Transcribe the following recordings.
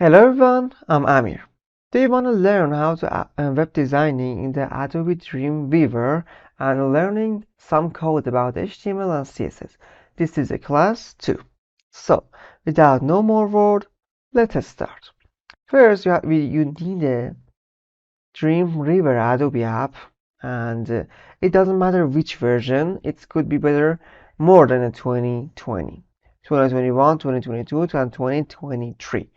Hello everyone, I'm Amir. Do you want to learn how to web designing in the Adobe Dreamweaver and learning some code about HTML and CSS? This is a class 2. So, without no more word, let us start. First, you need a Dreamweaver Adobe app, and it doesn't matter which version, it could be better more than a 2020, 2021, 2022, and 2023.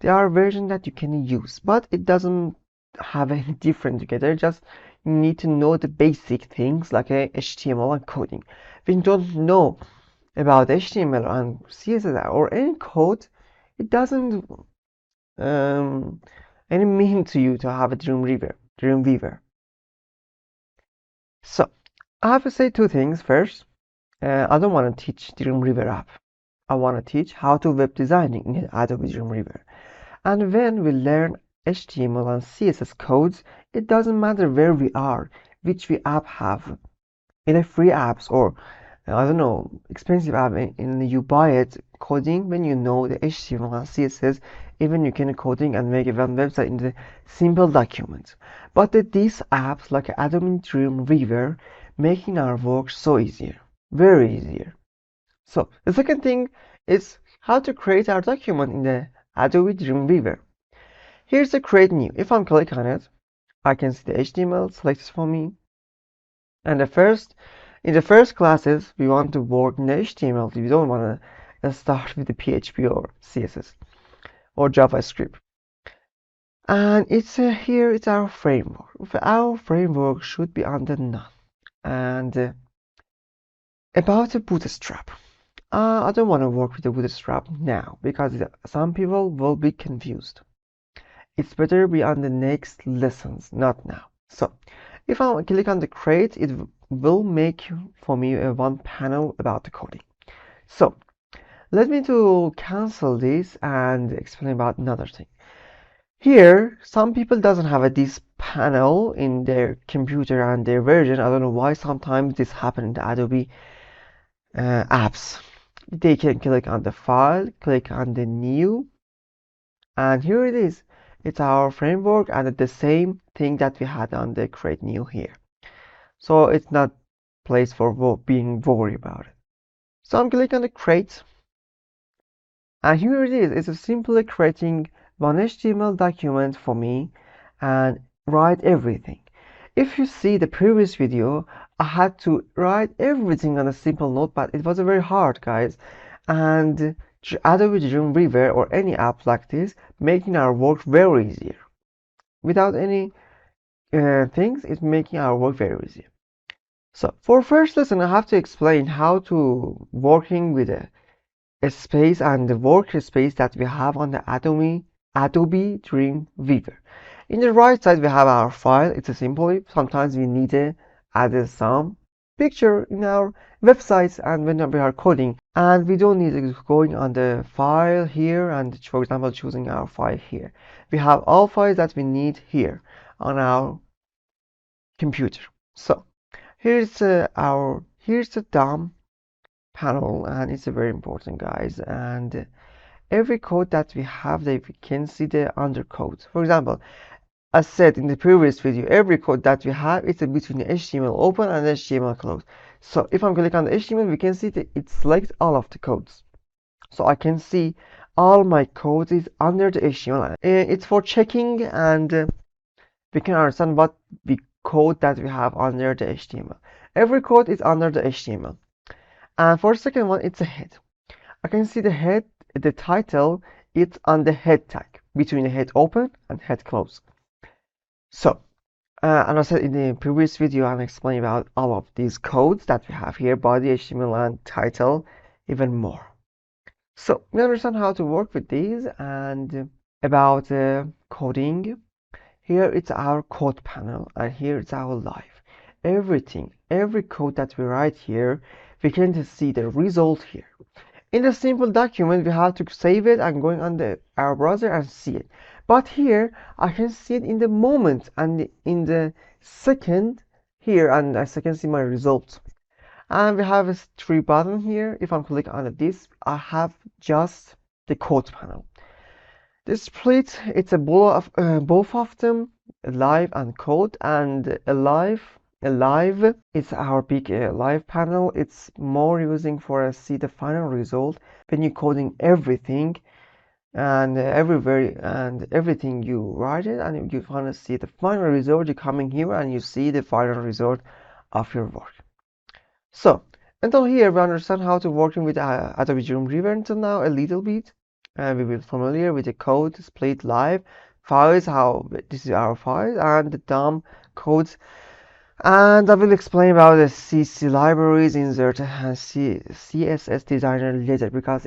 There are versions that you can use, but it doesn't have any different together. Just you need to know the basic things like HTML and coding. When you don't know about HTML and CSS or any code, it doesn't um, any mean to you to have a Dreamweaver. So I have to say two things. First, I don't want to teach Dreamweaver app. I want to teach how to web designing in Adobe Dreamweaver. And when we learn HTML and CSS codes, it doesn't matter where we are, which we app have. In a free apps or I don't know, expensive app, and you buy it coding when you know the HTML and CSS, even you can coding and make a website in the simple document. But these apps like Adobe Dreamweaver making our work so easier, very easier. So the second thing is how to create our document in the Adobe Dreamweaver. Here's the create new. If I'm click on it, I can see the HTML selected for me. And in the first classes, we want to work in the HTML. We don't want to start with the PHP or CSS or JavaScript. And it's here. It's our framework. Our framework should be under none. And about the Bootstrap. I don't want to work with the Bootstrap now because some people will be confused. It's better be on the next lessons, not now. So, if I click on the create, it will make for me a one panel about the coding. So, let me to cancel this and explain about another thing. Here, some people doesn't have this panel in their computer and their version. I don't know why sometimes this happens in the Adobe apps. They can click on the file, click on the new, and here it is. It's our framework and the same thing that we had on the create new here. So it's not place for being worried about it. So I'm clicking on the create. And here it is. It's simply creating one HTML document for me and write everything. If you see the previous video, I had to write everything on a simple notepad. It was very hard, guys. And Adobe Dreamweaver or any app like this, making our work very easier. Without any things, it's making our work very easy. So for first lesson, I have to explain how to working with a space and the workspace that we have on the Adobe Dreamweaver. In the right side, we have our file. It's a simple. Sometimes we need to add some picture in our websites and when we are coding, and we don't need to going on the file here and, for example, choosing our file here. We have all files that we need here on our computer. So here's the DOM panel, and it's very important, guys. And every code that we have, that we can see the undercode. For example, as said in the previous video, every code that we have is between the HTML open and HTML close. So if I'm clicking on the HTML, we can see that it selects all of the codes. So I can see all my code is under the HTML. It's for checking, and we can understand what the code that we have under the HTML. Every code is under the HTML. And for the second one, it's a head. I can see the head, the title, it's on the head tag between the head open and head close. So, and I said in the previous video, I'm explaining about all of these codes that we have here, body, HTML, and title, even more. So, we understand how to work with these and about coding. Here it's our code panel, and here it's our live. Everything, every code that we write here, we can see the result here. In a simple document, we have to save it and going on our browser and see it. But here, I can see it in the moment and in the second here, and I can see my results. And we have a three button here. If I'm clicking on this, I have just the code panel. The split, it's a both of them, live and code, and alive is our big live panel. It's more using for see the final result when you're coding everything and everywhere and everything you write it, and you want to see the final result. You coming here and you see the final result of your work. So until here, we understand how to working with Adobe Dreamweaver until now a little bit. We will familiar with the code, split, live, files, how this is our files, and the DOM codes. And I will explain about the CC libraries, insert and CSS designer later because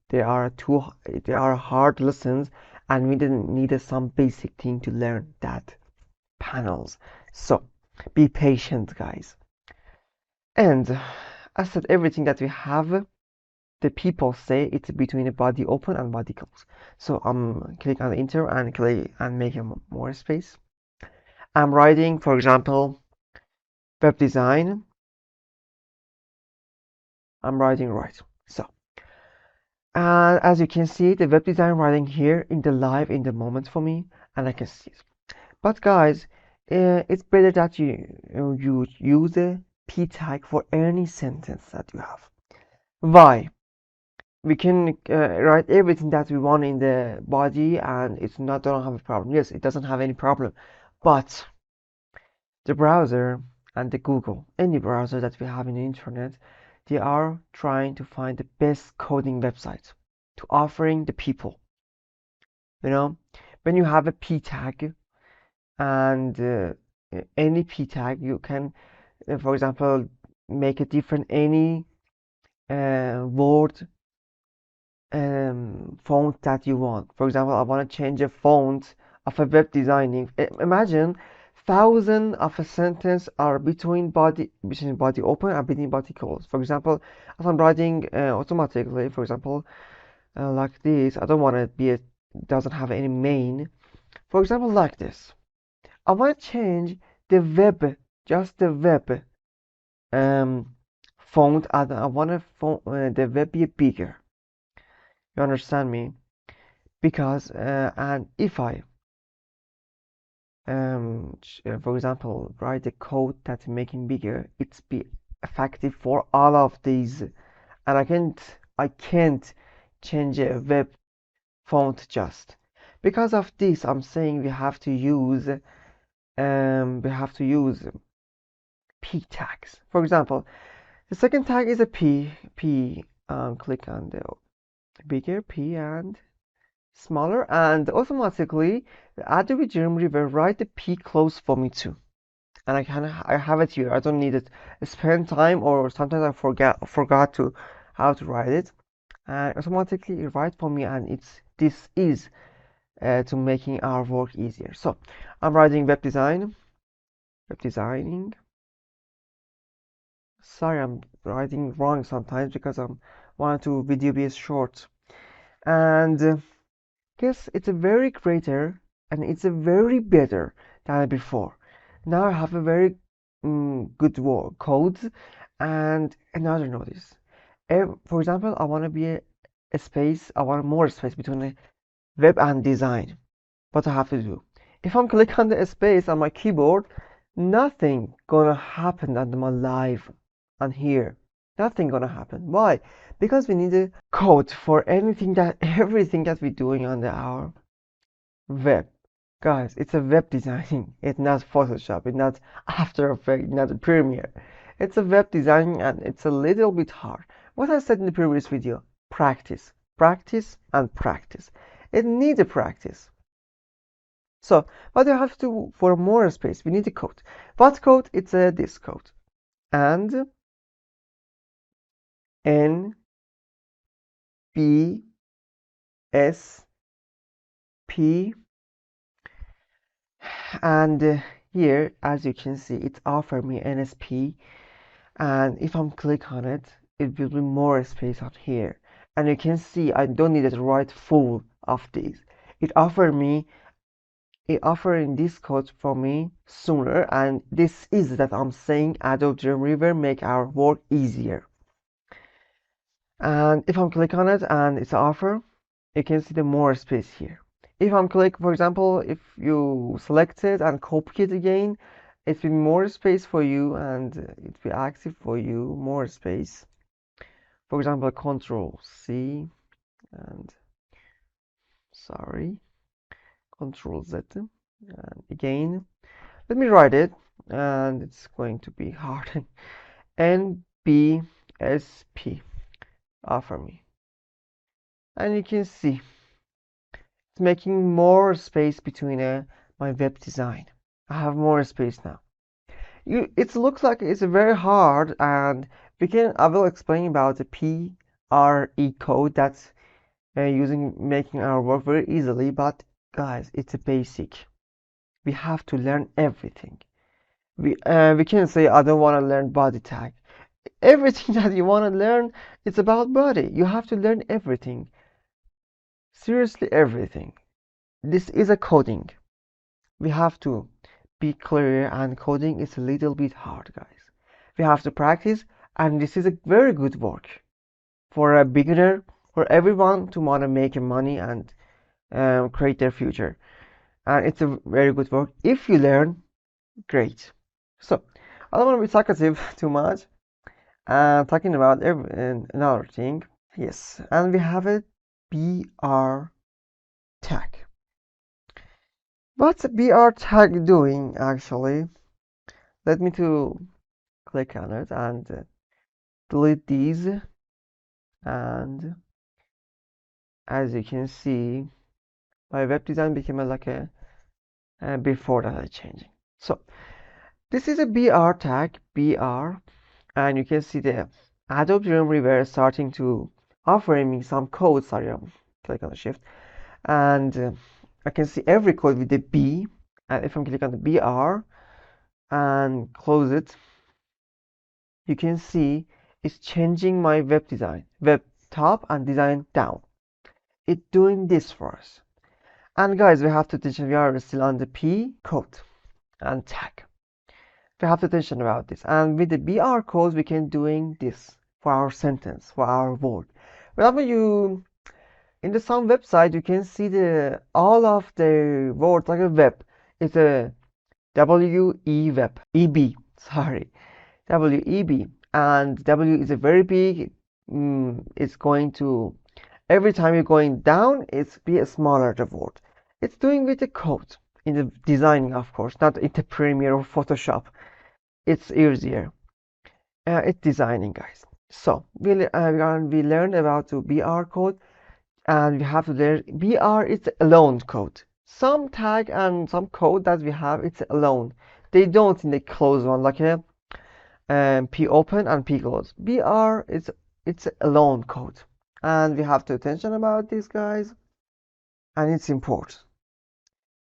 they are hard lessons and we didn't need some basic thing to learn that panels. So be patient, guys. And I said everything that we have, the people say it's between a body open and body close. So I'm click on enter and click and make more space. I'm writing, for example, web design. I'm writing right. So, and as you can see, the web design writing here in the live in the moment for me, and I can see it. But guys, it's better that you use a p tag for any sentence that you have. Why? We can write everything that we want in the body and it's not don't have a problem. Yes, it doesn't have any problem, but the browser and the Google, any browser that we have in the internet, they are trying to find the best coding website to offering the people. You know, when you have a p tag and any p tag, you can, for example, make a different any word font that you want. For example, I want to change a font of a web designing. Imagine thousand of a sentence are between body open and between body closed. For example, if I'm writing automatically, for example, like this, I don't want to be doesn't have any main. For example, like this, I want to change the web, just the web font, and I want the web be bigger. You understand me? Because and if I for example write a code that's making bigger, it's be effective for all of these, and I can't change a web font just because of this. I'm saying we have to use p tags. For example, the second tag is a p. Click on the bigger p and smaller, and automatically Adobe Dreamweaver write the P close for me too. And I have it here. I don't need it. Spend time, or sometimes I forgot to how to write it. And automatically it write for me, and this is to making our work easier. So I'm writing web designing. Sorry, I'm writing wrong sometimes because I'm want to video be short. And yes, it's a very greater and it's a very better than before. Now I have a very good code and another notice. For example, I want to be a space, I want more space between the web and design. What I have to do? If I'm click on the space on my keyboard, nothing gonna happen on my live on here. Nothing gonna happen. Why? Because we need a code for anything that everything that we're doing on our web. Guys, it's a web designing. It's not Photoshop. It's not After Effects. Not Premiere. It's a web designing and it's a little bit hard. What I said in the previous video, practice, practice, and practice. It needs a practice. So, what do you have to for more space? We need a code. What code? It's this code. And N B S P, and here as you can see it offer me NSP, and if I'm click on it, it will be more space on here, and you can see I don't need to write full of these. It offering this code for me sooner, and this is that I'm saying Adobe Dreamweaver make our work easier. And if I'm click on it and it's offer, you can see the more space here. if I'm click, for example, if you select it and copy it again, it will be more space for you and it will be active for you, more space. For example, Control C and sorry, Control Z. And again, let me write it, and it's going to be hard. NBSP, offer me. And you can see it's making more space between my web design. I have more space now. It looks like it's very hard, and I will explain about the PRE code that's making our work very easily. But guys, it's a basic. We have to learn everything. We can say I don't want to learn body tag. Everything that you want to learn, it's about body. You have to learn everything. Seriously, everything. This is a coding. We have to be clear, and coding is a little bit hard, guys. We have to practice, and this is a very good work for a beginner, for everyone to want to make money and create their future. And it's a very good work. If you learn, great. So, I don't want to be talkative too much. Talking about another thing. Yes, and we have a BR tag. What's a BR tag doing actually? Let me to click on it and delete these. And as you can see, my web design became like a before that I changing. So this is a BR tag, BR, and you can see the Adobe Dreamweaver starting to offering me some code. Sorry, I'm click on the shift, and I can see every code with the B. And if I'm click on the BR and close it, you can see it's changing my web design, web top and design down. It's doing this for us. And guys, we have to attention. We are still on the P code and tag. We have to attention about this. And with the BR codes, we can doing this for our sentence, for our word. Whenever you in the some website, you can see the all of the words like a web. It's a WE web, EB. Sorry, WEB, and W is a very big. It's going to every time you're going down, it's be a smaller the word. It's doing with the code in the designing, of course, not in the Premiere or Photoshop. It's easier. It's designing, guys. So we learned about the BR code, and we have to learn BR. It's alone code. Some tag and some code that we have, it's alone. They don't in the close one like a P open and P close. BR it's alone code, and we have to attention about this, guys, and it's important.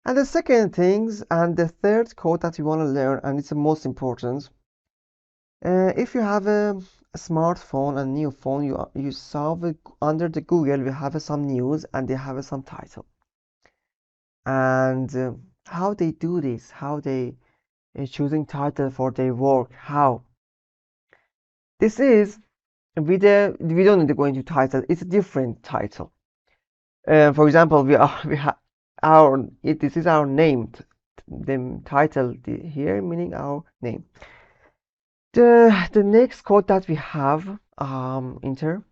And the second things and the third code that you want to learn, and it's the most important. If you have a smartphone, a new phone, you solve it under the Google. We have some news, and they have some title. And how they do this, how they choosing title for their work, how this is with we don't need to go into title. It's a different title. For example, we have this is our name, the title here meaning our name. The next code that we have enter,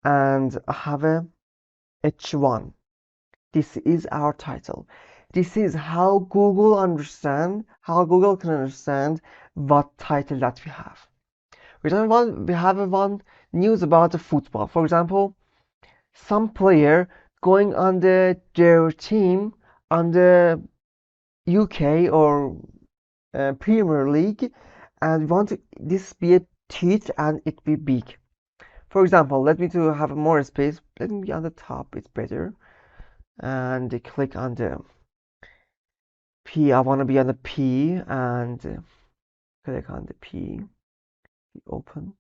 and I have a H1. This is our title. This is how Google can understand what title that we have. We have one news about the football. For example, some player going on their team on the UK or Premier League, and want this be a teeth and it be big. For example, let me to have more space. Let me be on the top. It's better. And click on the P. I want to be on the P, and click on the P. Open.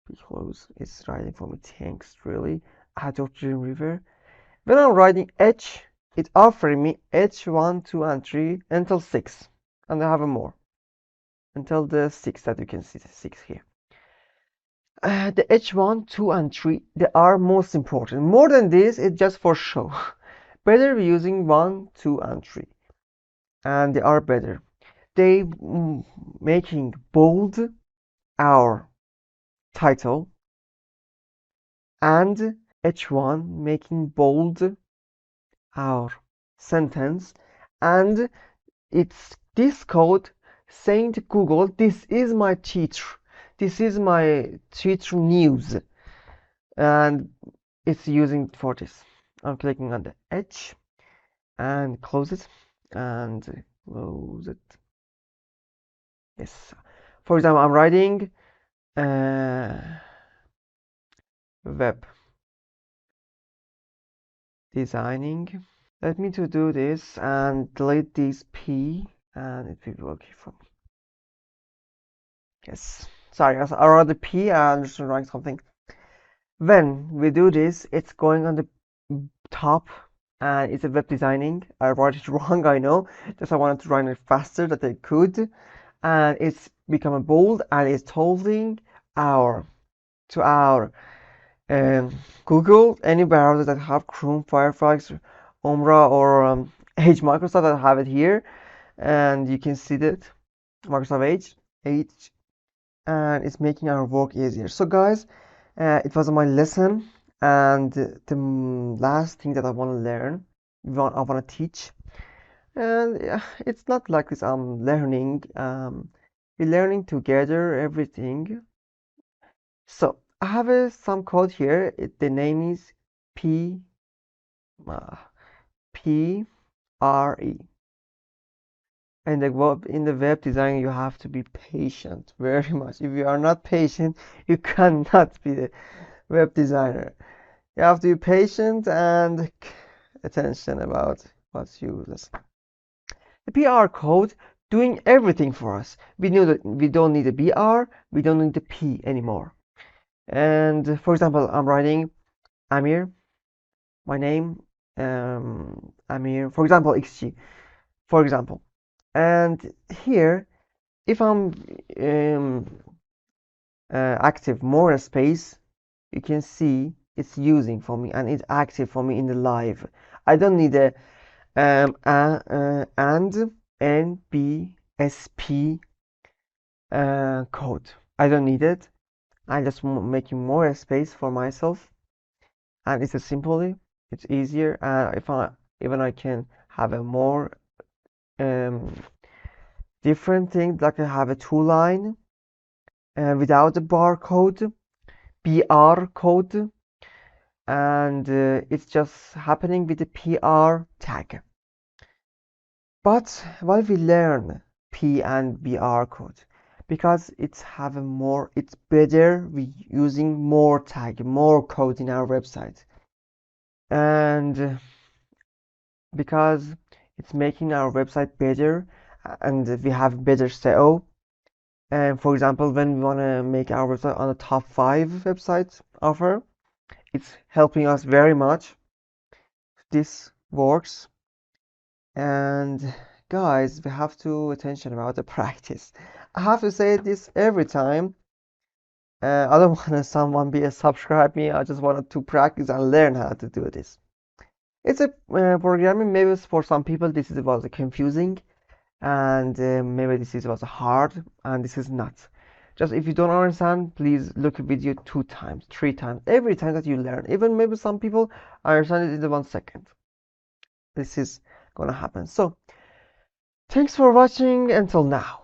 P close. It's writing for me. Thanks, really. Adobe Dreamweaver. When I'm writing H, it's offering me H1, 2, and 3 until 6. And I have more. Until the 6 that you can see, the 6 here. The H1, 2, and 3, they are most important. More than this, it's just for show. Better we're using 1, 2, and 3, and they are better. They making bold our title, and H1 making bold our sentence, and it's this code saying to Google, this is my teacher, this is my teacher news, and it's using for this. I'm clicking on the H and close it and close it. Yes. For example, I'm writing web designing. Let me to do this and delete this P, and it will be okay for me. Yes. Sorry, I wrote the P and I'm just writing something. When we do this, it's going on the top and it's a web designing. I wrote it wrong, I know. Just I wanted to run it faster that I could. And it's become a bold and it's telling our Google, any browser that have Chrome, Firefox, Opera, or Edge, Microsoft that have it here, and you can see that Microsoft Edge, and it's making our work easier. So guys, it was my lesson, and the last thing that I want to learn, I want to teach, and it's not like this. I'm learning, we're learning together everything. So I have some code here. The name is uh, P R E. And in the web design, you have to be patient very much. If you are not patient, you cannot be the web designer. You have to be patient and attention about what you listen. The PR code doing everything for us. We knew that we don't need the BR, we don't need the P anymore. And for example, I'm writing Amir, my name, Amir, for example, XG, for example. And here, if I'm active more space, you can see it's using for me and it's active for me in the live. I don't need a and NBSP code. I don't need it. I'm just making more space for myself, and it's a simply, it's easier. If I even I can have a more different thing, like I have a two line without the barcode, BR code, and it's just happening with the PR tag. But why we learn P and BR code? Because it's better we using more tag, more code in our website. And because it's making our website better and we have better SEO. And for example, when we want to make our website on the top 5 websites offer, it's helping us very much. This works. And guys, we have to attention about the practice. I have to say this every time. I don't want someone be a subscribe me. I just wanted to practice and learn how to do this. It's a programming. Maybe for some people this was confusing, and maybe this was hard, and this is not. Just if you don't understand, please look at video 2 times, 3 times, every time that you learn. Even maybe some people understand it in the 1 second. This is gonna happen. So thanks for watching until now.